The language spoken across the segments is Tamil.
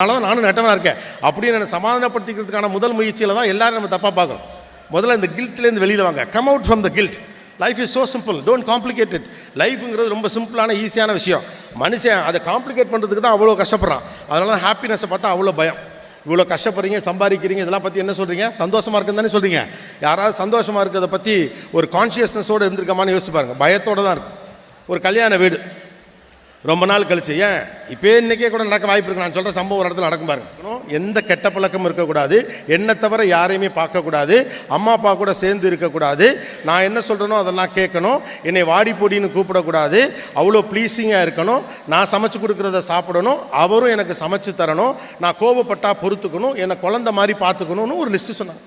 அதனால தான் நானும் நட்டவனாக இருக்கேன் அப்படின்னு என்னை சமாதானப்படுத்திக்கிறதுக்கான முதல் முயற்சியில் தான் எல்லாரும் நம்ம தப்பாக பார்க்கணும். முதல்ல இந்த கில்ட்லேருந்து வெளியில் வாங்க. Come out from the guilt. Life is so simple, don't complicate it. லைஃபுங்கிறது ரொம்ப சிம்பிளான ஈஸியான விஷயம். மனுஷன் அதை காம்ப்ளிகேட் பண்ணுறதுக்கு தான் அவ்வளோ கஷ்டப்படுறான். அதனால தான் ஹாப்பினஸை பார்த்தா அவ்வளோ பயம். இவ்வளோ கஷ்டப்படுறீங்க, சம்பாதிக்கிறீங்க, இதெல்லாம் பற்றி என்ன சொல்கிறீங்க? சந்தோஷமாக இருக்குன்னு தானே சொல்கிறீங்க. யாராவது சந்தோஷமாக இருக்கிறத பற்றி ஒரு கான்ஷியஸ்னஸோடு இருந்திருக்கமான்னு யோசிச்சு பாருங்கள். பயத்தோடு தான் இருக்கும். ஒரு கல்யாண வீடு ரொம்ப நாள் கழிச்சு, ஏன் இப்போ இன்றைக்கே கூட நடக்க வாய்ப்பு இருக்குது. நான் சொல்கிற சம்பவம் ஒரு இடத்துல நடக்கும் பாருங்க. எந்த கெட்ட பழக்கமும் இருக்கக்கூடாது, என்னை தவிர யாரையுமே பார்க்கக்கூடாது, அம்மா அப்பா கூட சேர்ந்து இருக்கக்கூடாது, நான் என்ன சொல்கிறேனோ அதெல்லாம் கேட்கணும், என்னை வாடி பொடின்னு கூப்பிடக்கூடாது, அவ்வளோ ப்ளீஸிங்காக இருக்கணும், நான் சமைச்சு கொடுக்குறத சாப்பிடணும், அவரும் எனக்கு சமைச்சு தரணும், நான் கோபப்பட்டால் பொறுத்துக்கணும், என்னை குழந்த மாதிரி பார்த்துக்கணும்னு ஒரு லிஸ்ட்டு சொன்னாங்க.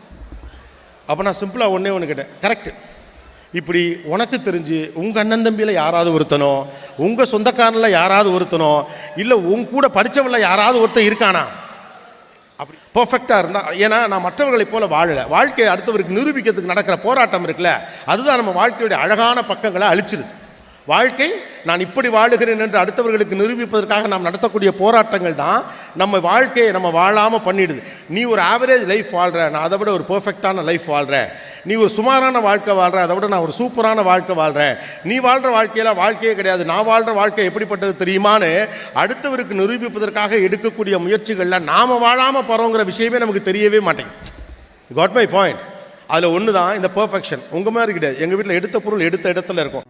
அப்போ நான் சிம்பிளாக ஒன்று கேட்டேன், கரெக்டு. இப்படி உனக்கு தெரிஞ்சு உங்கள் அண்ணன் தம்பியில் யாராவது ஒருத்தனோ, உங்கள் சொந்தக்காரனில் யாராவது ஒருத்தனோ, இல்லை உங்க கூட படித்தவங்கள யாராவது ஒருத்தன் இருக்கானா? அப்படி பர்ஃபெக்டாக இருந்தால், ஏன்னா நான் மற்றவர்களைப் போல வாழலை. வாழ்க்கையை அடுத்தவருக்கு நிரூபிக்கிறதுக்கு நடக்கிற போராட்டம் இருக்குல்ல, அதுதான் நம்ம வாழ்க்கையுடைய அழகான பக்கங்களை அழிச்சிருது. வாழ்க்கை நான் இப்படி வாழுகிறேன் என்று அடுத்தவர்களுக்கு நிரூபிப்பதற்காக நாம் நடத்தக்கூடிய போராட்டங்கள் தான் நம்ம வாழ்க்கையை நம்ம வாழாமல் பண்ணிடுது. நீ ஒரு ஆவரேஜ் லைஃப் வாழ்கிற, நான் அதை விட ஒரு பர்ஃபெக்டான லைஃப் வாழ்கிறேன். நீ ஒரு சுமாரான வாழ்க்கை வாழ்கிற, அதை விட நான் ஒரு சூப்பரான வாழ்க்கை வாழ்கிறேன். நீ வாழ்கிற வாழ்க்கையெல்லாம் வாழ்க்கையே கிடையாது, நான் வாழ்கிற வாழ்க்கை எப்படிப்பட்டது தெரியுமான்னு அடுத்தவருக்கு நிரூபிப்பதற்காக எடுக்கக்கூடிய முயற்சிகளில் நாம் வாழாமல் போகிறோங்கிற விஷயமே நமக்கு தெரியவே மாட்டேங்குது. Got my point. அதில் ஒன்று தான் இந்த பர்ஃபெக்ஷன். உங்கள் மாதிரி கிடையாது. எங்கள் வீட்டில் எடுத்த பொருள் எடுத்த இடத்துல இருக்கும்.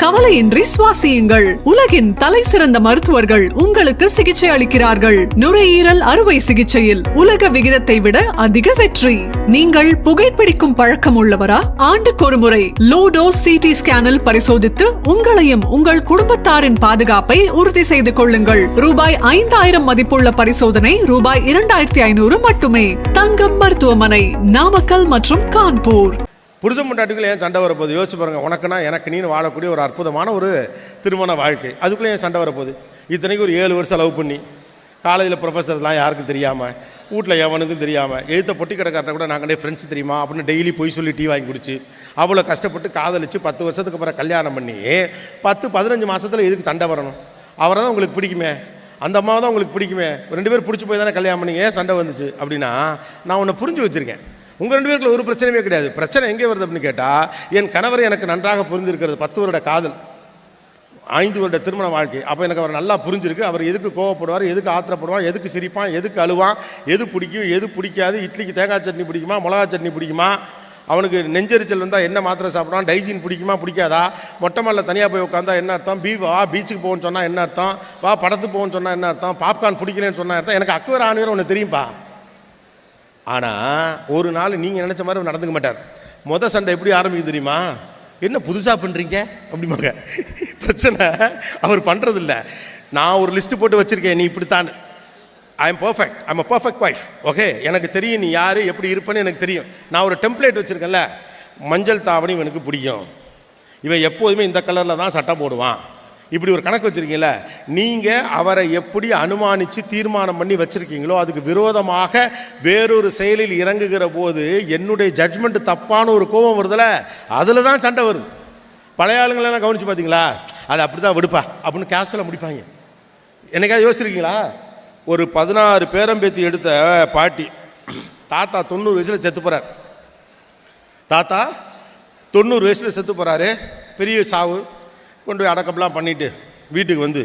கவலையின்றி சுவாசியுங்கள். உலகின் தலை சிறந்த மருத்துவர்கள் உங்களுக்கு சிகிச்சை அளிக்கிறார்கள். நுரையீரல் அறுவை சிகிச்சையில் உலக விகிதத்தை விட அதிக வெற்றி. நீங்கள் புகைப்பிடிக்கும் பழக்கம் உள்ளவரா? ஆண்டுக்கு ஒரு முறை லோடோஸ் சிடி ஸ்கேனில் பரிசோதித்து உங்களையும் உங்கள் குடும்பத்தாரின் பாதுகாப்பை உறுதி செய்து கொள்ளுங்கள். ரூபாய் 5000 மதிப்புள்ள பரிசோதனை ரூபாய் 2500 மட்டுமே. தங்கம் மருத்துவமனை, நாமக்கல் மற்றும் கான்பூர். புருஷன் பொண்டாட்டிக்குள்ளே ஏன் சண்டை வரப்போகுது? யோசிச்சு பாருங்கள். உனக்குன்னா எனக்கு நீனு வாழக்கூடிய ஒரு அற்புதமான ஒரு திருமண வாழ்க்கை, அதுக்குள்ளே ஏன் சண்டை வரப்போகுது? இத்தனைக்கு ஒரு 7 வருஷம் லவ் பண்ணி, காலேஜில் ப்ரொஃபஸர்ஸ்லாம் யாருக்கும் தெரியாமல், வீட்டில் எவனுக்கும் தெரியாமல், எழுத்த பொட்டி கடைக்காரட்ட கூட நாங்களே ஃப்ரெண்ட்ஸ் தெரியுமா அப்படின்னு டெய்லி போய் சொல்லி டீ வாங்கி குடிச்சு அவ்வளோ கஷ்டப்பட்டு காதலிச்சு 10 வருஷத்துக்கு அப்புறம் கல்யாணம் பண்ணி 10-15 மாதத்தில் எதுக்கு சண்டை வரணும்? அவரை தான் உங்களுக்கு பிடிக்குமே, அந்த அம்மாவை தான் உங்களுக்கு பிடிக்குமே, 2 பேர் பிடிச்சி போய் தானே கல்யாணம் பண்ணி ஏன் சண்டை வந்துச்சு அப்படின்னா, நான் உன்னை புரிஞ்சு வச்சுருக்கேன். உங்கள் 2 பேருக்குள்ள ஒரு பிரச்சனையே கிடையாது. பிரச்சனை எங்கே வருது அப்படின்னு கேட்டால், என் கணவரை எனக்கு நன்றாக புரிஞ்சிருக்கிறது. 10 வருட காதல், 5 வருட திருமண வாழ்க்கை. அப்போ எனக்கு அவர் நல்லா புரிஞ்சிருக்கு. அவர் எதுக்கு கோவப்படுவார், எதுக்கு ஆத்திரப்படுவான், எதுக்கு சிரிப்பான், எதுக்கு அழுவான், எது பிடிக்கும், எது பிடிக்காது, இட்லிக்கு தேங்காய் சட்னி பிடிக்குமா, மிளகா சட்னி பிடிக்குமா, அவனுக்கு நெஞ்சரிச்சல் வந்தால் என்ன மாத்திரை சாப்பிட்றான், டைஜின் பிடிக்குமா பிடிக்காதா, மொட்டை மாலில் தனியாக போய் உட்காந்தா என்ன அர்த்தம், பீச்சுக்கு போகணும்னு சொன்னால் என்ன அர்த்தம், படத்துக்கு போகணும்னு சொன்னால் என்ன அர்த்தம், பாப்கார்ன் பிடிக்கலன்னு சொன்னால் அர்த்தம். எனக்கு அக்வர் ஆணிவர் ஒன்று தெரியும்பா. ஆனால் ஒரு நாள் நீங்கள் நினச்ச மாதிரி நடந்துக்க மாட்டார். மொதல் சண்டை எப்படி ஆரம்பிக்கும் தெரியுமா? என்ன புதுசாக பண்ணுறீங்க அப்படிம்பாங்க. பிரச்சனை அவர் பண்ணுறதில்ல. நான் ஒரு லிஸ்ட்டு போட்டு வச்சுருக்கேன், நீ இப்படித்தான். I am perfect, I am a perfect wife. Okay, எனக்கு தெரியும் நீ யார், எப்படி இருப்பேன்னு எனக்கு தெரியும். நான் ஒரு டெம்ப்ளேட் வச்சுருக்கேன்ல, மஞ்சள் தாவணி இவனுக்கு பிடிக்கும், இவன் எப்போதுமே இந்த கலரில் தான் சட்டை போடுவான், இப்படி ஒரு கணக்கு வச்சுருக்கீங்கள. நீங்கள் அவரை எப்படி அனுமானித்து தீர்மானம் பண்ணி வச்சுருக்கீங்களோ அதுக்கு விரோதமாக வேறொரு செயலில் இறங்குகிற போது என்னுடைய ஜட்ஜ்மெண்ட் தப்பான ஒரு கோபம் வருதில்ல, அதில் தான் சண்டை வருது. பழைய ஆளுங்களெல்லாம் கவனித்து பார்த்தீங்களா? அது அப்படி தான் விடுப்பா அப்படின்னு கேஷுவலாக முடிப்பாங்க. என்னைக்காவது யோசிச்சிருக்கீங்களா? ஒரு 16 பேரம்பேத்தி எடுத்த பாட்டி, தாத்தா 90 வயசில் செத்து போகிறார். தாத்தா 90 வயசில் செத்து போகிறாரு, பெரிய சாவு. கொண்டு போய் அடக்கம்லாம் பண்ணிவிட்டு வீட்டுக்கு வந்து,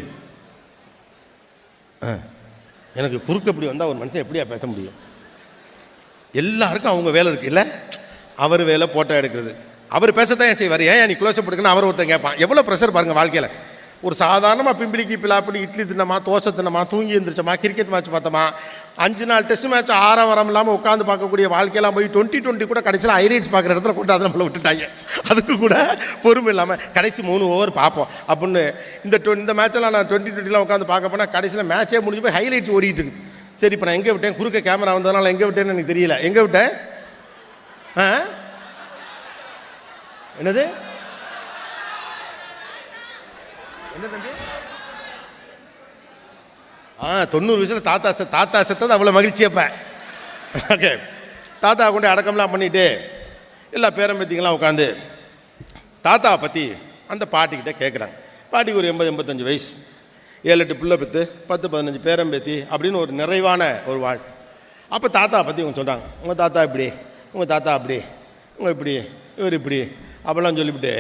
எனக்கு குறுக்க இப்படி வந்தால் ஒரு மனுஷன் எப்படியா பேச முடியும்? எல்லாருக்கும் அவங்க வேலை இருக்குது இல்லை? அவர் வேலை ஃபோட்டோ எடுக்கிறது, அவர் பேசத்தான் ஏன் செய்வார், ஏன் நீ க்ளோஸ் அப் எடுக்கணும் அவர் ஒருத்தன் கேட்பான். எவ்வளோ ப்ரெஷர் பாருங்கள் வாழ்க்கையில். ஒரு சாதாரணமாக பிம்பிளிக்கு பிளாப்படி இட்லி தின்னமா, தோசை தின்னமா, தூங்கி எழுந்திரிச்சோமா, கிரிக்கெட் மேட்ச் பார்த்தோமா, 5 நாள் டெஸ்ட் மேட்ச் ஆரவாரம் இல்லாமல் உட்காந்து பார்க்கக்கூடிய வாழ்க்கையெல்லாம் போய் 2020 கூட கடைசியில் ஹைலைட்ஸ் பார்க்குற இடத்துல கொண்டு அதை நம்மளை விட்டுட்டாங்க. அதுக்கு கூட பொறுமை இல்லாமல் கடைசி 3 ஓவர் பார்ப்போம் அப்படின்னு இந்த மேட்செல்லாம் நான் 2020 உட்காந்து பார்க்க போனால் கடைசியில் மேட்சே முடிஞ்சு போய் ஹைலைட்ஸ் ஓடிட்டு இருக்கு. சரி, இப்போ நான் எங்கே விட்டேன்? குறுக்க கேமரா வந்ததுனால எங்கே விட்டேன்னு எனக்கு தெரியல. எங்கே விட்டேன்? என்னது என்ன தம்பி? 90 வயசில் தாத்தா செத்தது அவ்வளோ மகிழ்ச்சியப்ப. ஓகே, தாத்தா கொண்டு அடக்கம்லாம் பண்ணிவிட்டு எல்லா பேரம்பேத்திங்கெல்லாம் உட்காந்து தாத்தாவை பற்றி அந்த பாட்டிக்கிட்ட கேட்குறாங்க. பாட்டிக்கு ஒரு 80-85 வயசு. 7-8 பிள்ளை பெற்று 10-15 பேரம்பேத்தி அப்படின்னு ஒரு நிறைவான ஒரு வாழ்க்கை. அப்போ தாத்தா பற்றி இவங்க சொல்கிறாங்க, உங்கள் தாத்தா இப்படி, உங்கள் தாத்தா அப்படி, உங்கள் இப்படி, இவர் இப்படி அப்படிலாம் சொல்லிவிட்டு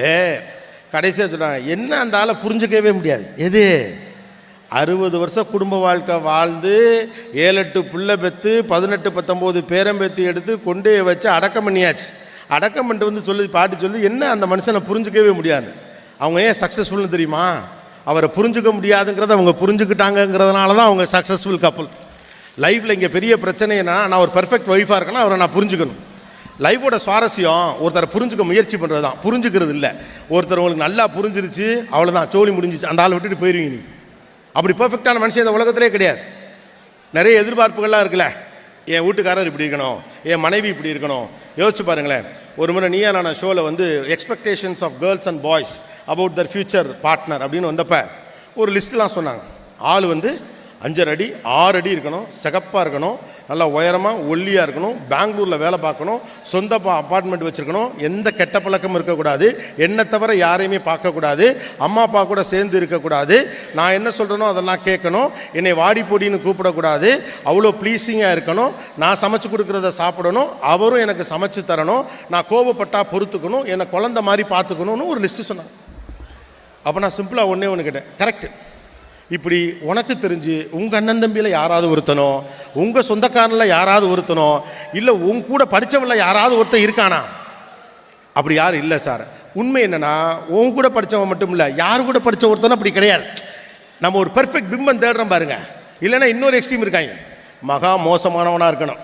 கடைசியாக சொல்கிறாங்க, என்ன அந்த ஆளை புரிஞ்சுக்கவே முடியாது. எது 60 வருஷம் குடும்ப வாழ்க்கை வாழ்ந்து 7-8 பிள்ளை பெற்று 18-19 பேரம்பேத்தி எடுத்து கொண்டு வச்சு அடக்கம் பண்ணியாச்சு. அடக்கம் பண்ணிட்டு வந்து சொல்லி பாட்டு சொல்லி என்ன அந்த மனுஷனை புரிஞ்சுக்கவே முடியாது. அவங்க ஏன் சக்ஸஸ்ஃபுல்னு தெரியுமா? அவரை புரிஞ்சுக்க முடியாதுங்கிறத அவங்க புரிஞ்சுக்கிட்டாங்கிறதுனால தான் அவங்க சக்ஸஸ்ஃபுல் கப்புள். லைஃப்பில் இங்கே பெரிய பிரச்சனை என்ன, நான் ஒரு பெர்ஃபெக்ட் ஒய்ஃபாக இருக்கேன்னா அவரை நான் புரிஞ்சுக்கணும். லைஃபோட சுவாரஸ்யம் ஒருத்தரை புரிஞ்சுக்க முயற்சி பண்ணுறது தான், புரிஞ்சுக்கிறது இல்லை. ஒருத்தர் உங்களுக்கு நல்லா புரிஞ்சிருச்சு, அவ்வளோதான், சோழி முடிஞ்சிச்சு, அந்த ஆளை விட்டுட்டு போயிடுவீங்க. நீ அப்படி பெர்ஃபெக்டான மனுஷன் இந்த உலகத்திலே கிடையாது. நிறைய எதிர்பார்ப்புகள்லாம் இருக்குல்ல, என் வீட்டுக்காரர் இப்படி இருக்கணும், என் மனைவி இப்படி இருக்கணும். யோசிச்சு பாருங்களேன், ஒரு முறை நீயா நான் ஷோவில் வந்து expectations of girls and boys about their future partner அப்படின்னு வந்தப்போ ஒரு லிஸ்ட்லாம் சொன்னாங்க. ஆள் வந்து 5 அடி 6 அடி இருக்கணும், சிகப்பாக இருக்கணும், நல்லா உயரமாக ஒல்லியாக இருக்கணும், பெங்களூரில் வேலை பார்க்கணும், சொந்த அப்பார்ட்மெண்ட் வச்சுருக்கணும், எந்த கெட்ட பழக்கமும் இருக்கக்கூடாது, என்னை தவிர யாரையுமே பார்க்கக்கூடாது, அம்மா அப்பா கூட சேர்ந்து இருக்கக்கூடாது, நான் என்ன சொல்கிறேனோ அதெல்லாம் கேட்கணும், என்னை வாடி பொடின்னு கூப்பிடக்கூடாது, அவ்வளோ ப்ளீஸிங்காக இருக்கணும், நான் சமைச்சு கொடுக்குறத சாப்பிடணும், அவரும் எனக்கு சமைச்சு தரணும், நான் கோபப்பட்டால் பொறுத்துக்கணும், என்னை குழந்த மாதிரி பார்த்துக்கணும்னு ஒரு லிஸ்ட்டு சொன்னாங்க. அப்போ நான் சிம்பிளாக ஒன்று கேட்டேன், கரெக்டு. இப்படி உனக்கு தெரிஞ்சு உங்கள் அண்ணன் தம்பியில் யாராவது ஒருத்தனோ, உங்கள் சொந்தக்காரனில் யாராவது ஒருத்தனோ, இல்லை உங்க கூட படித்தவனில் யாராவது ஒருத்தன் இருக்கானா? அப்படி யாரும் இல்லை சார். உண்மை என்னென்னா, உங்க கூட படித்தவன் மட்டும் இல்லை, யாரு கூட படித்த ஒருத்தனும் அப்படி கிடையாது. நம்ம ஒரு பெர்ஃபெக்ட் பிம்பம் தேடுறோம் பாருங்க. இல்லைன்னா இன்னொரு எக்ஸ்ட்ரீம் இருக்காங்க, மகா மோசமானவனாக இருக்கணும்,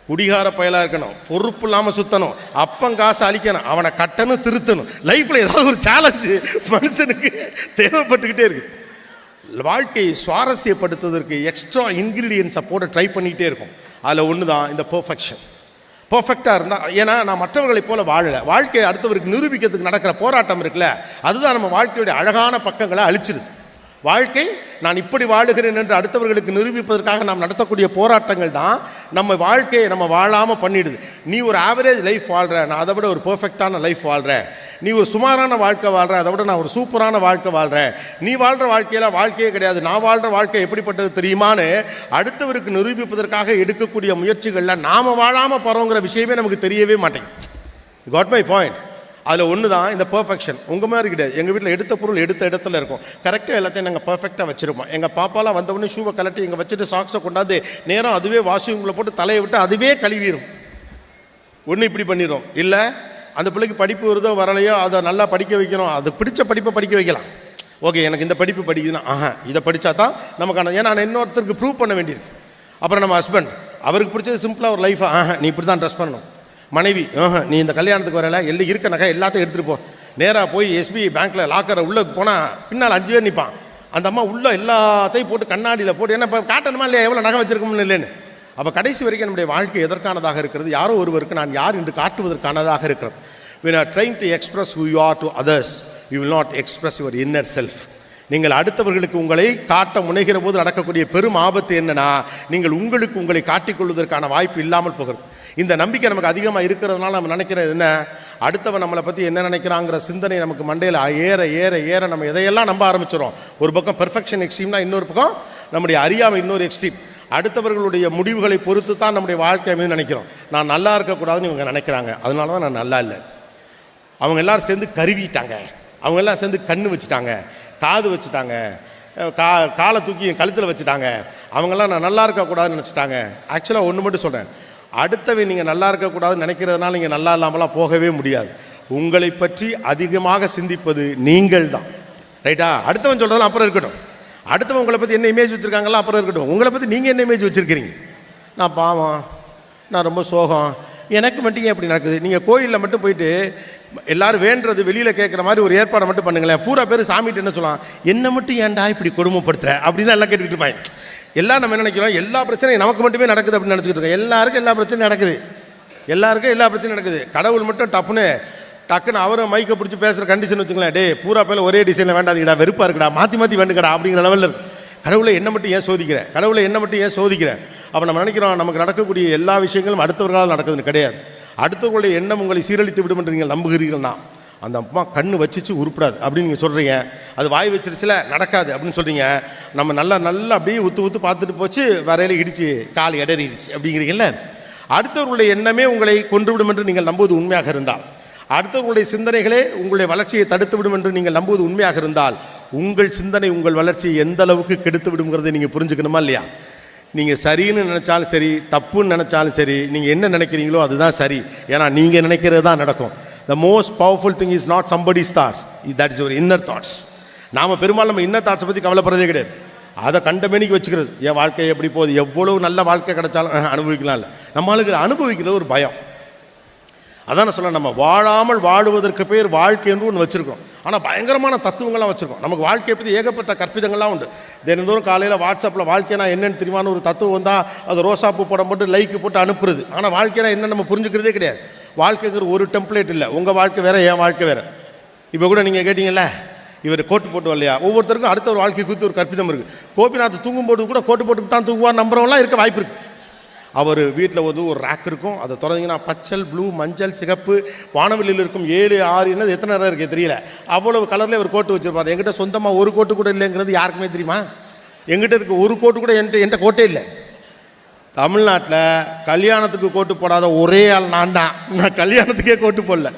குடிகார பயலாக இருக்கணும், பொறுப்பு இல்லாமல் சுற்றணும், அப்பங்காசு அழிக்கணும், அவனை கட்டணும், திருத்தணும். லைஃப்பில் ஏதாவது ஒரு சேலஞ்சு மனுஷனுக்கு தேவைப்பட்டுக்கிட்டே இருக்குது. வாழ்க்கையை சுவாரஸ்யப்படுத்துவதற்கு எக்ஸ்ட்ரா இன்க்ரீடியன்ஸை போட்டு ட்ரை பண்ணிகிட்டே இருக்கும். அதில் ஒன்று தான் இந்த பெர்ஃபெக்ஷன். பெர்ஃபெக்டாக இருந்தால், ஏன்னா நான் மற்றவர்களைப் போல் வாழலை, வாழ்க்கையை அடுத்தவருக்கு நிரூபிக்கிறதுக்கு நடக்கிற போராட்டம் இருக்குல்ல, அதுதான் நம்ம வாழ்க்கையுடைய அழகான பக்கங்களை அழிச்சிருது. வாழ்க்கை நான் இப்படி வாழுகிறேன் என்று அடுத்தவர்களுக்கு நிரூபிப்பதற்காக நாம் நடத்தக்கூடிய போராட்டங்கள் தான் நம்ம வாழ்க்கையை நம்ம வாழாமல் பண்ணிடுது. நீ ஒரு ஆவரேஜ் லைஃப் வாழ்கிற, நான் அதை விட ஒரு பெர்ஃபெக்டான லைஃப் வாழ்கிறேன். நீ ஒரு சுமாரான வாழ்க்கை வாழ்கிற, அதை விட நான் ஒரு சூப்பரான வாழ்க்கை வாழ்கிறேன். நீ வாழ்கிற வாழ்க்கையெல்லாம் வாழ்க்கையே கிடையாது, நான் வாழ்கிற வாழ்க்கை எப்படிப்பட்டது தெரியுமான்னு அடுத்தவருக்கு நிரூபிப்பதற்காக எடுக்கக்கூடிய முயற்சிகளில் நாம் வாழாமல் போகிறோங்கிற விஷயமே நமக்கு தெரியவே மாட்டேங்குது. Got my point. அதில் ஒன்று தான் இந்த பெர்ஃபெக்ஷன். உங்கள் மாதிரி கிடையாது. எங்கள் வீட்டில் எடுத்த பொருள் எடுத்த இடத்துல இருக்கும், கரெக்டாக எல்லாத்தையும் நாங்கள் பர்ஃபெக்டாக வச்சுருப்போம். எங்கள் பாப்பாலாம் வந்தவொடனே ஷூவை கலட்டி இங்கே வச்சுட்டு சாக்ஸை கொண்டாந்து நேரம் அதுவே வாஷிங்கில் போட்டு தலையை விட்டு அதுவே கழுவிடும். ஒன்று இப்படி பண்ணிடும். இல்லை அந்த பிள்ளைக்கு படிப்பு வருதோ வரலையோ அதை நல்லா படிக்க வைக்கணும், அது பிடிச்ச படிப்பை படிக்க வைக்கலாம். ஓகே, எனக்கு இந்த படிப்பு படிக்குதுன்னா இதை படித்தா தான் நமக்கான, ஏன்னா நான் இன்னொருத்தருக்கு ப்ரூவ் பண்ண வேண்டியிருக்கு. அப்புறம் நம்ம ஹஸ்பண்ட், அவருக்கு பிடிச்சது சிம்பிளாக ஒரு லைஃபாக நீ இப்படி தான் ட்ரெஸ் பண்ணணும். மனைவி, நீ இந்த கல்யாணத்துக்கு வரல, எல்லாம் இருக்க நகை எல்லாத்தையும் எடுத்துகிட்டு போ. நேராக போய் எஸ்பிஐ பேங்க்கில் லாக்கரை உள்ளே போனால் பின்னால் 5 பேர் நிற்பான். அந்த அம்மா உள்ளே எல்லாத்தையும் போட்டு கண்ணாடியில் போட்டு, என்ன இப்போ காட்டணுமா இல்லையா, எவ்வளோ நகை வச்சிருக்கோம்னு இல்லைன்னு. அப்போ கடைசி வரைக்கும் நம்முடைய வாழ்க்கை எதற்கானதாக இருக்கிறது? யாரோ ஒருவருக்கு நான் யார் என்று காட்டுவதற்கானதாக இருக்கிறது. when you are trying to express who you are to others, you will not express your inner self. நீங்கள் அடுத்தவர்களுக்கு உங்களை காட்ட முனைகிற போது நடக்கக்கூடிய பெரும் ஆபத்து என்னன்னா, நீங்கள் உங்களுக்கு உங்களை காட்டிக்கொள்வதற்கான வாய்ப்பு இல்லாமல் போகிறது. இந்த நம்பிக்கை நமக்கு அதிகமாக இருக்கிறதுனால நம்ம நினைக்கிறது என்ன, அடுத்தவன் நம்மளை பற்றி என்ன நினைக்கிறாங்கிற சிந்தனை நமக்கு மண்டையில் ஏற ஏற ஏற நம்ம எதையெல்லாம் நம்ப ஆரம்பிச்சிடும். ஒரு பக்கம் பெர்ஃபெக்ஷன் எக்ஸ்ட்ரீம்னா, இன்னொரு பக்கம் நம்முடைய அறியாமை இன்னொரு எக்ஸ்ட்ரீம். அடுத்தவர்களுடைய முடிவுகளை பொறுத்து தான் நம்முடைய வாழ்க்கை மீது நினைக்கிறோம். நான் நல்லா இருக்கக்கூடாதுன்னு இவங்க நினைக்கிறாங்க, அதனால தான் நான் நல்லா இல்லை. அவங்க எல்லோரும் சேர்ந்து கருவிட்டாங்க, அவங்க எல்லாம் சேர்ந்து கண்ணு வச்சுட்டாங்க, காது வச்சுட்டாங்க, காலை தூக்கி கழுத்தில் வச்சுட்டாங்க, அவங்கெல்லாம் நான் நல்லா இருக்கக்கூடாதுன்னு நினச்சிட்டாங்க. ஆக்சுவலாக ஒன்று மட்டும் சொல்கிறேன், அடுத்தவன் நீங்கள் நல்லா இருக்கக்கூடாதுன்னு நினைக்கிறதுனால நீங்கள் நல்லா இல்லாமலாம் போகவே முடியாது. உங்களை பற்றி அதிகமாக சிந்திப்பது நீங்கள் தான். ரைட்டா? அடுத்தவன் சொல்கிறதெல்லாம் அப்புறம் இருக்கட்டும், அடுத்தவன் உங்களை பற்றி என்ன இமேஜ் வச்சுருக்காங்களா அப்புறம் இருக்கட்டும், உங்களை பற்றி நீங்கள் என்ன இமேஜ் வச்சுருக்கிறீங்க? நான் பாவம், நான் ரொம்ப சோகம், எனக்கு மட்டும் ஏன் இப்படி நடக்குது? நீங்கள் கோயிலில் மட்டும் போயிட்டு எல்லோரும் வேண்டுறது வெளியில் கேட்குற மாதிரி ஒரு ஏற்பாடை மட்டும் பண்ணுங்களேன். பூரா பேர் சாமிகிட்ட என்ன சொல்லலாம், என்னை மட்டும் ஏன்டா இப்படி கொடுமைப்படுத்துற அப்படின்னு தான் எல்லாம் கேட்டுக்கிட்டு இருப்பாங்க. எல்லாம் நம்ம என்ன நினைக்கிறோம், எல்லா பிரச்சனையும் நமக்கு மட்டுமே நடக்குது அப்படின்னு நினச்சிக்கிட்டு இருக்கோம். எல்லாருக்கும் எல்லா பிரச்சனையும் நடக்குது, எல்லாருக்கும் எல்லா பிரச்சனையும் நடக்குது. கடவுள் மட்டும் டக்குன்னு அவரும் மைக்கை பிடிச்சி பேசுகிற கண்டிஷன் வச்சுங்களேன், டே பூரா பேர் ஒரே டிசைனில் வேண்டாதீங்கடா, வெறுப்பாக இருக்குடா, மாற்றி மாற்றி வேண்டுங்கடா அப்படிங்கிற லெவலில் இருக்கு. கடவுளை என்ன மட்டும் ஏன் சோதிக்கிறேன், கடவுளை என்ன மட்டும் ஏன் சோதிக்கிறேன்? அப்போ நம்ம நினைக்கிறோம் நமக்கு நடக்கக்கூடிய எல்லா விஷயங்களும் அடுத்தவர்களால் நடக்குதுன்னு. கிடையாது. அடுத்தவர்களுடைய எண்ணம் உங்களை சீரழித்து விடும் என்று நீங்கள் நம்புகிறீர்கள்னா அந்த அம்மா கண்ணு வச்சிச்சு உருப்படாது அப்படின்னு நீங்கள் சொல்கிறீங்க. அது வாய் வச்சிருச்சுல நடக்காது அப்படின்னு சொல்கிறீங்க. நம்ம நல்லா அப்படியே ஊற்று பார்த்துட்டு போச்சு, வரையில இடிச்சு கால் இடறிடுச்சு அப்படிங்கிறீங்கல்ல. அடுத்தவர்களுடைய எண்ணமே உங்களை கொன்றுவிடும் என்று நீங்கள் நம்புவது உண்மையாக இருந்தால், அடுத்தவர்களுடைய சிந்தனைகளே உங்களுடைய வளர்ச்சியை தடுத்து விடும் என்று நீங்கள் நம்புவது உண்மையாக இருந்தால், உங்கள் சிந்தனை உங்கள் வளர்ச்சியை எந்த அளவுக்கு கெடுத்து விடுங்கிறதை நீங்கள் புரிஞ்சுக்கணுமா இல்லையா? நீங்கள் சரின்னு நினச்சாலும் சரி, தப்புன்னு நினச்சாலும் சரி, நீங்கள் என்ன நினைக்கிறீங்களோ அதுதான் சரி. ஏன்னா நீங்கள் நினைக்கிறது தான் நடக்கும். The most powerful thing is not somebody's thoughts, that is your inner thoughts. நாம் பெரும்பாலும் நம்ம இன்னர் தாட்ஸை பற்றி கவலைப்படுறதே கிடையாது. அதை கண்டமேனிக்கு வச்சுக்கிறது. என் வாழ்க்கை எப்படி போகுது, எவ்வளோ நல்ல வாழ்க்கை கிடைச்சாலும் அனுபவிக்கலாம் இல்லை. நம்மளுக்கு அனுபவிக்கிறது ஒரு பயம். அதான் நான் சொல்ல, நம்ம வாழாமல் வாழுவதற்கு பேர் வாழ்க்கை என்று ஒன்று வச்சுருக்கோம். ஆனால் பயங்கரமான தத்துவங்கள்லாம் வச்சுருக்கோம். நமக்கு வாழ்க்கையை பற்றி ஏகப்பட்ட கற்பிதங்கள்லாம் உண்டு. தினந்தோறும் காலையில் வாட்ஸ்அப்பில் வாழ்க்கைனா என்னென்னு தெரியுமான ஒரு தத்துவம் வந்தால் அது ரோசாப்பூ படம் போட்டு லைக்கு போட்டு அனுப்புறது. ஆனால் வாழ்க்கைனா என்ன நம்ம புரிஞ்சுக்கிறதே கிடையாது. வாழ்க்கைங்கிற ஒரு டெம்ப்ளேட் இல்லை. உங்கள் வாழ்க்கை வேறு, என் வாழ்க்கை வேறு. இப்போ கூட நீங்கள் கேட்டிங்கல்ல, இவர் கோட்டு போட்டு வரலையா, ஒவ்வொருத்தருக்கும் அடுத்த ஒரு வாழ்க்கை குறித்து ஒரு கற்பிதம் இருக்குது. கோபிநாத் தூங்கும்போது கூட கோட்டு போட்டு தான் தூங்குவார் நம்புறவங்களாம் இருக்க வாய்ப்பு இருக்குது. அவர் வீட்டில் ஒரு ரேக் இருக்கும், அதை திறந்தீங்கன்னா பச்சல், ப்ளூ, மஞ்சள், சிகப்பு, வானவெளியில் இருக்கும் 7, 6 என்னது எத்தனை நேரம் இருக்குது தெரியல, அவ்வளவு கலரில் ஒரு கோட்டு வச்சுருப்பார். எங்கிட்ட சொந்தமாக ஒரு கோட்டு கூட இல்லைங்கிறது யாருக்குமே தெரியுமா? எங்கிட்ட இருக்க ஒரு கோட்டு கூட என்கிட்ட கோட்டே இல்லை. தமிழ்நாட்டில் கல்யாணத்துக்கு கோட்டு போடாத ஒரே ஆள் நான் தான். நான் கல்யாணத்துக்கே கோட்டு போடல.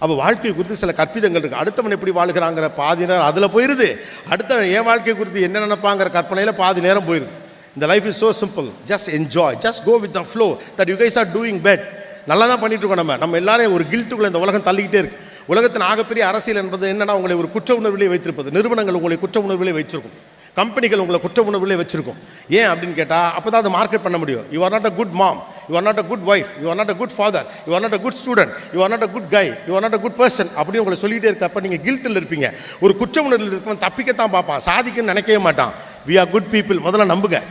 அப்போ வாழ்க்கை குறித்து சில கற்பிதங்கள் இருக்குது. அடுத்தவன் எப்படி வாழ்கிறாங்கிற பாதி நேரம் அதில் போயிடுது. அடுத்தவன் என் வாழ்க்கை குறித்து என்ன நினைப்பாங்கிற கற்பனையில் பாதி நேரம் போயிடுது. இந்த life is so simple. Just enjoy, just go with the flow that you guys are doing bet. நல்லா தான் பண்ணிட்டு இருக்கோம். நம்ம எல்லாரையும் ஒரு கில்ட்டுக்குள்ளே இந்த உலகம் தள்ளிக்கிட்டே இருக்குது. உலகத்தின் ஆகப்பெரிய அரசியல் என்பது என்னன்னா, உங்களை ஒரு குற்ற உணர்விலே வைத்திருப்பது. நிறுவனங்கள் உங்களை குற்ற உணர்விலே வச்சிருக்கும், கம்பெனிகள் உங்களை குற்ற உணர்விலே வச்சிருக்கும். ஏன் அப்படின்னு கேட்டால், அப்போ தான் அதை மார்க்கெட் பண்ண முடியும். You are not a good mom, you are not a good wife, you are not a good father, you are not a good student, you are not a good guy, you are not a good person அப்படின்னு உங்களை சொல்லிகிட்டே இருக்கப்போ நீங்கள் கில்ட்டில் இருப்பீங்க. ஒரு குற்ற உணர்வில் இருக்கவன் தப்பிக்கத்தான் பார்ப்பான், சாதிக்கன்னு நினைக்கவே மாட்டான். We are good people. முதல்ல நம்புங்க.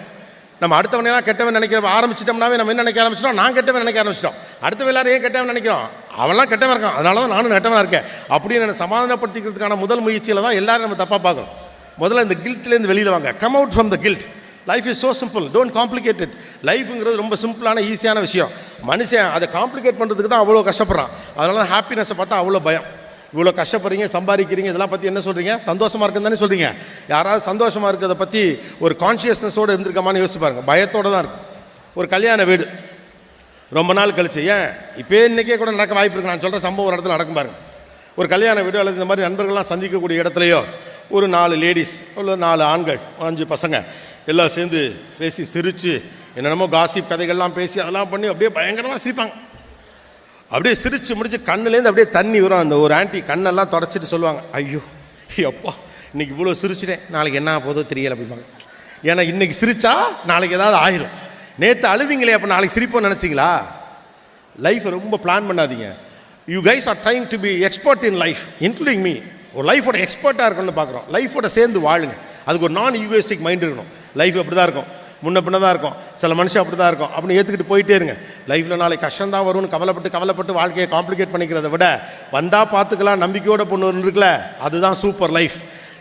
நம்ம அடுத்தவனையெல்லாம் கெட்டவன் நினைக்கிற ஆரம்பிச்சிட்டோம்னாவே நம்ம என்ன நினைக்க ஆரம்பிச்சிட்டோம், நான் கெட்டவன் நினைக்க ஆரம்பிச்சிட்டோம். அடுத்த எல்லாரும் ஏன் கெட்டவன் நினைக்கிறோம், அவெல்லாம் கெட்டவன் இருக்கான், அதனால தான் நானும் கெட்டவனாக இருக்கேன் அப்படின்னு என்னை சமாதானப்படுத்திக்கிறதுக்கான முதல் முயற்சியில் தான் எல்லாரும் நம்ம தப்பாக பார்க்கணும். முதல்ல இந்த கில்ட்லேருந்து வெளியில் வாங்க. Come out from the guilt. Life is so simple, don't complicate it. லைஃபுங்கிறது ரொம்ப சிம்பிளான ஈஸியான விஷயம். மனுஷன் அதை காம்ப்ளிகேட் பண்ணுறதுக்கு தான் அவ்வளோ கஷ்டப்படுறான். அதனால தான் ஹாப்பினஸை பார்த்தா அவ்வளோ பயம். இவ்வளோ கஷ்டப்படுறீங்க, சம்பாதிக்கிறீங்க, இதெல்லாம் பற்றி என்ன சொல்கிறீங்க, சந்தோஷமாக இருக்குன்னு தானே சொல்கிறீங்க. யாராவது சந்தோஷமாக இருக்கிறத பற்றி ஒரு கான்ஷியஸ்னஸோடு இருந்திருக்கமான்னு யோசிச்சு பாருங்க. பயத்தோடு தான் இருக்கும். ஒரு கல்யாண வீடு ரொம்ப நாள் கழிச்சு, ஏன் இப்போ இன்றைக்கே கூட நடக்க வாய்ப்பு இருக்குது, நான் சொல்கிற சம்பவம் ஒரு இடத்துல நடக்கும் பாருங்க. ஒரு கல்யாண வீடு அல்லது இந்த மாதிரி நண்பர்கள்லாம் சந்திக்கக்கூடிய இடத்துலையோ ஒரு 4 லேடிஸ் இல்லை 4 ஆண்கள் 5 பசங்க எல்லாம் சேர்ந்து பேசி சிரித்து என்னென்னமோ காசிப் கதைகள்லாம் பேசி அதெல்லாம் பண்ணி அப்படியே பயங்கரமாக சிரிப்பாங்க. அப்படியே சிரித்து முடிச்சு கண்ணுலேருந்து அப்படியே தண்ணி வரும். அந்த ஒரு ஆண்டி கண்ணெல்லாம் தொடச்சிட்டு சொல்லுவாங்க, ஐயோ அப்பா இன்றைக்கி இவ்வளோ சிரிச்சிட்டேன், நாளைக்கு என்ன போதோ தெரியலை அப்படிம்பாங்க. ஏன்னா இன்றைக்கி சிரித்தா நாளைக்கு ஏதாவது ஆயிரும். நேற்று அழுதிங்களே, அப்போ நாளைக்கு சிரிப்போன்னு நினச்சிங்களா? லைஃப்பை ரொம்ப பிளான் பண்ணாதீங்க. You guys are trying to be expert in life, including me. ஒரு லைஃபோட எக்ஸ்பர்ட்டாக இருக்கணும்னு பார்க்குறோம். லைஃபோட சேர்ந்து வாழுங்க. அதுக்கு ஒரு நான் யூகோஸ்டிக் மைண்ட் இருக்கணும். லைஃப் அப்படி தான் இருக்கும், முன்ன பின்ன தான் இருக்கும், சில மனுஷன் அப்படி தான் இருக்கும் அப்படின்னு ஏற்றுக்கிட்டு போயிட்டே இருங்க. லைஃப்பில் நாளைக்கு கஷ்டம் தான் வரும்னு கவலைப்பட்டு வாழ்க்கையை காம்ப்ளிகேட் பண்ணிக்கிறத விட வந்தால் பார்த்துக்கலாம் நம்பிக்கையோட பொண்ணு இருக்குல்ல, அதுதான் சூப்பர் லைஃப்.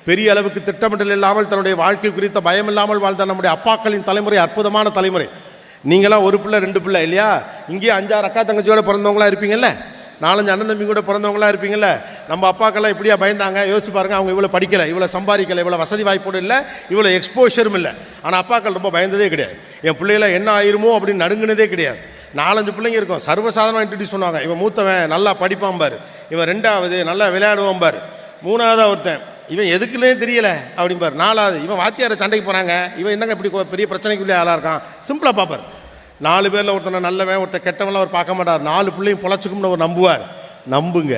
பெரிய அளவுக்கு திட்டமிடல் இல்லாமல் தன்னுடைய வாழ்க்கை குறித்த பயம் இல்லாமல் வாழ்ந்த நம்முடைய அப்பாக்களின் தலைமுறை அற்புதமான தலைமுறை. நீங்களாம் ஒரு பிள்ளை 2 பிள்ளை இல்லையா? இங்கேயே 5-6 அக்கா தங்கச்சியோட பிறந்தவங்களா இருப்பீங்கல்ல, 4-5 அண்ணன் தம்பி கூட பிறந்தவங்களா இருப்பீங்கல்ல. நம்ம அப்பாக்கெல்லாம் இப்படியா பயந்தாங்க? யோசிச்சு பாருங்கள். அவங்க இவ்வளோ படிக்கலை, இவ்வளோ சம்பாதிக்கலை, இவ்வளோ வசதி வாய்ப்போடு இல்லை, இவ்வளோ எக்ஸ்போஷரும் இல்லை. ஆனால் அப்பாக்கள் ரொம்ப பயந்ததே கிடையாது. என் பிள்ளைகளை என்ன ஆயிருமோ அப்படின்னு நடுங்கினதே கிடையாது. 4-5 பிள்ளைங்க இருக்கும், சர்வசாதாரணமாக இன்ட்ரடியூஸ் பண்ணுவாங்க. இவன் மூத்தவன் நல்லா படிப்பான் பாரு, இவன் 2வது நல்லா விளையாடுவான் பாரு, 3வது ஒருத்தன் இவன் எதுக்குன்னே தெரியலை அப்படிம்பார், 4வது இவன் வாத்தியாரை சண்டைக்கு போகிறாங்க, இவன் என்னங்க இப்படி பெரிய பிரச்சனைக்குள்ளே ஆளாக இருக்கான். சிம்பிளாக பார்ப்பார். 4 பேரில் ஒருத்தனை நல்லவன் ஒருத்தன் கெட்டவன்லாம் அவர் பார்க்க மாட்டார். 4 பிள்ளையும் பொழைச்சிக்கும்னு அவர் நம்புவார். நம்புங்க.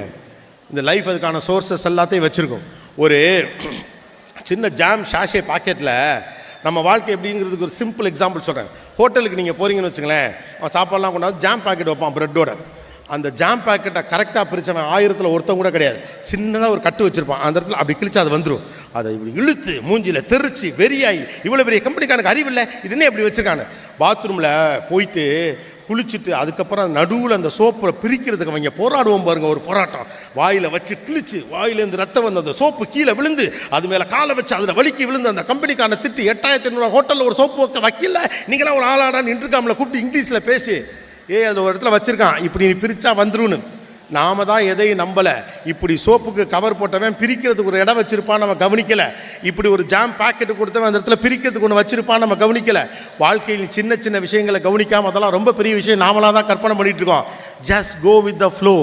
இந்த லைஃப் அதுக்கான சோர்ஸஸ் எல்லாத்தையும் வச்சுருக்கோம். ஒரு சின்ன ஜாம் ஷாஷே பாக்கெட்டில் நம்ம வாழ்க்கை எப்படிங்கிறதுக்கு ஒரு சிம்பிள் எக்ஸாம்பிள் சொல்கிறேன். ஹோட்டலுக்கு நீங்கள் போகிறீங்கன்னு வச்சுங்களேன், அவன் சாப்பாடெல்லாம் கொண்டாந்து ஜாம் பாக்கெட் வைப்பான் ப்ரெட்டோட. அந்த ஜாம் பாக்கெட்டை கரெக்டாக பிரித்தவன் 1000ல் ஒருத்தன் கூட கிடையாது. சின்னதாக ஒரு கட்டு வச்சுருப்பான், அந்த இடத்துல அப்படி கிழிச்சா அது வந்துடும். அதை இப்படி இழுத்து மூஞ்சியில் தெரிச்சு வெறியாகி, இவ்வளோ பெரிய கம்பெனிக்கானுக்கு அறிவில்லை, இது என்ன இப்படி வச்சுருக்கானு. பாத்ரூமில் போயிட்டு குளிச்சுட்டு அதுக்கப்புறம் நடுவில் அந்த சோப்பை பிரிக்கிறதுக்கு அவங்க போராடுவோம் பாருங்கள். ஒரு போராட்டம். வாயில் வச்சு கிழிச்சு வாயிலேருந்து ரத்தம் வந்து அந்த சோப்பு கீழே விழுந்து அது மேலே காலை வச்சு அதில் வலிக்கி விழுந்து அந்த கம்பெனிக்கான திட்டு 8500 ஹோட்டலில் ஒரு சோப்பு வைக்கல, நீங்களாம் ஒரு ஆளாடான்னு இன்டர்காமில் கூப்பிட்டு இங்கிலீஷில் பேசி அதில் ஒரு இடத்துல வச்சுருக்கான், இப்படி நீ பிரித்தா வந்துருன்னு. நாம தான் எதையும் நம்பலை. இப்படி சோப்புக்கு கவர் போட்டவன் பிரிக்கிறதுக்கு ஒரு இடம் வச்சிருப்பான், நம்ம கவனிக்கலை. இப்படி ஒரு ஜாம் பாக்கெட்டு கொடுத்தவன் அந்த இடத்துல பிரிக்கிறதுக்கு ஒன்று வச்சிருப்பான், நம்ம கவனிக்கலை. வாழ்க்கையில் சின்ன சின்ன விஷயங்களை கவனிக்காமல் அதெல்லாம் ரொம்ப பெரிய விஷயம் நாமளாக தான் கற்பனை பண்ணிட்டு இருக்கோம். Just go with the flow.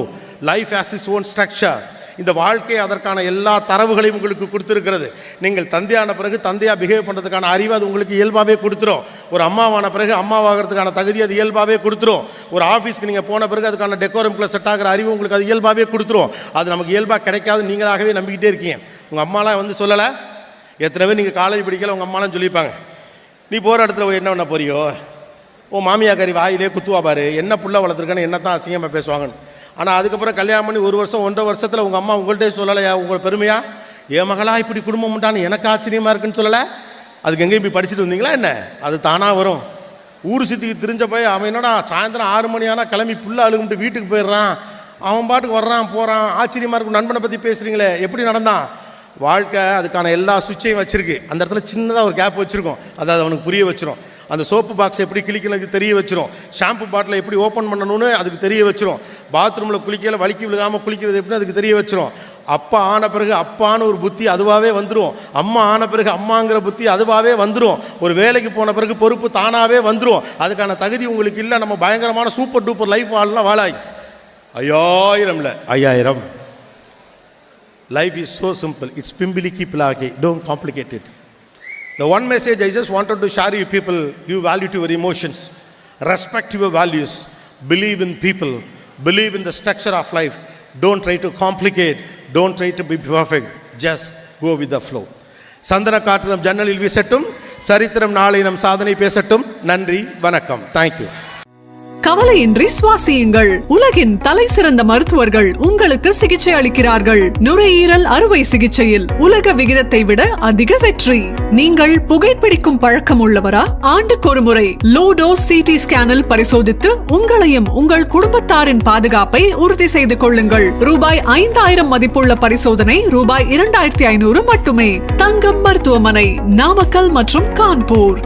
Life has its own structure. இந்த வாழ்க்கை அதற்கான எல்லா தரவுகளையும் உங்களுக்கு கொடுத்துருக்கிறது. நீங்கள் தந்தையான பிறகு தந்தையாக பிஹேவ் பண்ணுறதுக்கான அறிவு அது உங்களுக்கு இயல்பாகவே கொடுத்துரும். ஒரு அம்மாவான பிறகு அம்மாவாகிறதுக்கான தகுதி அது இயல்பாகவே கொடுத்துரும். ஒரு ஆஃபீஸ்க்கு நீங்கள் போன பிறகு அதுக்கான டெக்கோரம்குள்ளே செட் ஆகிற அறிவு உங்களுக்கு அது இயல்பாகவே கொடுத்துரும். அது நமக்கு இயல்பாக கிடைக்காது, நீங்களாகவே நம்பிக்கிட்டே இருக்கீங்க. உங்கள் அம்மாலாம் வந்து சொல்லலை. எத்தனை பேர் நீங்கள் காலேஜ் படிக்கல உங்கள் அம்மாலாம் சொல்லியிருப்பாங்க, நீ போகிற இடத்துல என்ன பண்ண போறியோ, ஓ மாமியாக்காரி வாயிலே குத்துவா பாரு, என்ன புள்ள வளர்த்துருக்கேன்னு என்ன தான் அசிங்கமாக பேசுவாங்கன்னு. ஆனால் அதுக்கப்புறம் கல்யாணம் பண்ணி 1 வருஷம் 1.5 வருஷத்தில் உங்கள் அம்மா உங்கள்கிட்டே சொல்லலையா உங்கள் பெருமையா, என் மகளா இப்படி குடும்பம் உண்டான்னு எனக்கு ஆச்சரியமாக இருக்குன்னு சொல்லலை? அதுக்கு எங்கேயும் போய் படிச்சுட்டு வந்தீங்களா என்ன? அது தானாக வரும். ஊர் சுற்றிக்கு திரிஞ்ச போய் அவன் என்னடா சாயந்தரம் 6 மணி ஆனால் கிளம்பி புல்ல அழுகும்ட்டு வீட்டுக்கு போயிடுறான், அவன் பாட்டுக்கு வர்றான் போகிறான், ஆச்சரியமாக இருக்கும். நண்பனை பற்றி பேசுகிறீங்களே, எப்படி நடந்தான்? வாழ்க்கை அதுக்கான எல்லா சுவிட்சையும் வச்சுருக்கு. அந்த இடத்துல சின்னதாக ஒரு கேப் வச்சுருக்கோம், அதாவது அவனுக்கு புரிய வச்சிரும். அந்த சோப்பு பாக்ஸ் எப்படி கிளிக்கிறதுக்கு தெரிய வச்சிரும். ஷாம்பு பாட்டில் எப்படி ஓப்பன் பண்ணணும்னு அதுக்கு தெரிய வச்சிரும். பாத்ரூமில் குளிக்கல வலிக்கி விழுகாமல் குளிக்கிறது எப்படின்னு அதுக்கு தெரிய வச்சிரும். அப்பா ஆன பிறகு அப்பான்னு ஒரு புத்தி அதுவாகவே வந்துடும். அம்மா ஆன பிறகு அம்மாங்கிற புத்தி அதுவாகவே வந்துடும். ஒரு வேலைக்கு போன பிறகு பொறுப்பு தானாகவே வந்துடும். அதுக்கான தகுதி உங்களுக்கு இல்லை. நம்ம பயங்கரமான சூப்பர் டூப்பர் லைஃப் வாழலாம் வாழாய் 5000 life is so simple. It's பிம்பிலிக்கி பிளாகி. Don't complicate it. The one message I just wanted to share you people: give value to your emotions, respect your values, believe in people, believe in the structure of life. Don't try to complicate, don't try to be perfect, just go with the flow. சந்தன காற்று நம் ஜன்னலில் வீசட்டும், சரித்திரம் நாளை நம் சாதனை பேசட்டும். நன்றி, வணக்கம். தேங்க்யூ. கவலையின்றி சுவாசியுங்கள். உலகின் தலை சிறந்த மருத்துவர்கள் உங்களுக்கு சிகிச்சை அளிக்கிறார்கள். நுரையீரல் அறுவை சிகிச்சையில் உலக விகிதத்தை விட அதிக வெற்றி. நீங்கள் புகைப்பிடிக்கும் பழக்கம் உள்ளவரா? ஆண்டுக்கு ஒரு முறை லோ டோஸ் சிடி ஸ்கேனில் பரிசோதித்து உங்களையும் உங்கள் குடும்பத்தாரின் பாதுகாப்பை உறுதி செய்து கொள்ளுங்கள். ரூபாய் 5000 மதிப்புள்ள பரிசோதனை ரூபாய் 2500 மட்டுமே. தங்கம் மருத்துவமனை, நாமக்கல் மற்றும் கான்பூர்.